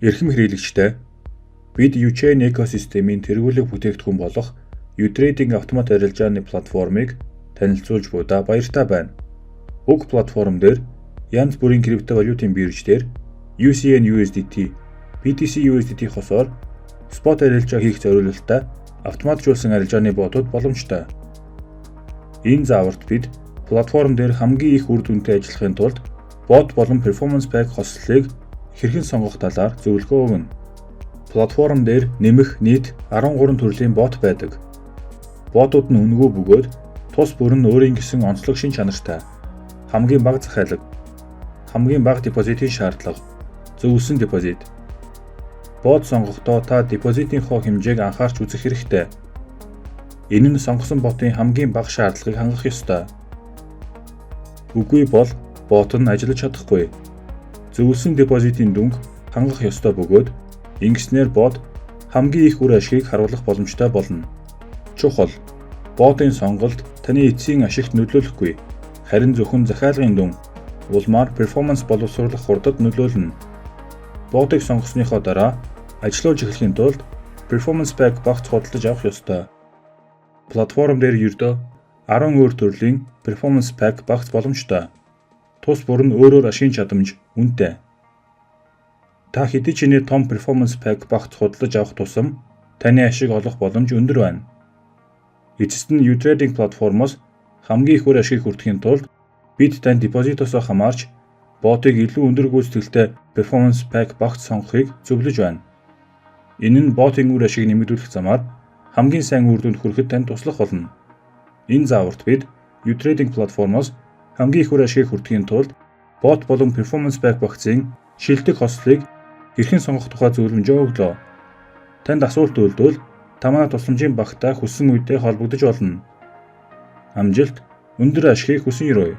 Эрхэм хэрэглэгчтэй бид UChain экосистемийн тэргүүлэг бүтээгдэхүүн болох UTrading автомат арилжааны платформыг танилцуулж буйдаа баяртай байна. Уг платформ дээр янз бүрийн криптовалютын бирждээр USDT, BTC/USDT хосоор спот арилжаа хийх зорилголтой автоматжуулсан арилжааны ботууд боломжтой. Энэ зааварт бид платформ дээр хамгийн их үр дүнтэй ажиллахын тулд бот болон performance pack хослолыг хэрхэн сонгох талаар зөвлөгөө өгнө. Платформ дээр нэмэх нийт 13 төрлийн бот байдаг. Ботууд нь үнэгүй бөгөөд тус бүр нь өөрийн гэсэн онцлог шин чанартай. Хамгийн бага захиалга, хамгийн бага депозитын шаардлага, зөвлөсөн депозит. Бот сонгохдоо та депозитынхоо хэмжээг анхаарч үзэх хэрэгтэй. Энэ нь сонгосон ботын хамгийн бага шаардлагыг хангах ёстой. Үгүй бол бот нь ажиллаж чадахгүй. Зөвлөсөн депозитын дүнг хангах ёстой бөгөөд ингэснээр бот хамгийн их үр ашгийг харуулах боломжтой болно. Чухал: ботын сонголт таны эцсийн ашигт нөлөөлөхгүй, харин зөвхөн захиалгын дүн, улмаар перформанс боловсруулах хурдад нөлөөлнө. Ботыг сонгосныхоо дараа ажиллаж эхлэхийн тулд performance pack багц худалдаж авах ёстой. Платформ дээр ердөө 10 өөр төрлийн performance pack багц боломжтой. Тус бүр нь өөрөөр ашигын чадамж үнэтэй. Та хэдий ч нэр том performance pack багц худалдаж авах тусам таны ашиг олох боломж өндөр байна. Эцэст нь UTrading платформоос хамгийн их үр ашгийг хүртэхийн тулд бид танд депозитосоо хамаарч ботыг илүү өндөр гүйцэтгэлтэй performance pack багц сонгохыг зөвлөж байна. Энэ нь ботын үр ашгийг нэмэгдүүлэх замаар хамгийн сайн үр дүнд хүрэхэд танд туслах болно. Энэ зааварт бид UTrading платформоос хамгийн их үр ашгийг хүртэхийн тулд бот болон performance pack багцын шилдэг хослолыг хэрхэн сонгох тухай зөвлөмжөө өглөө. Танд асуулт үлдвэл та манай тусламжийн багтаа хүссэн үедээ холбогдож болно. Амжилт, өндөр ашигыг хүсэн ерөөе.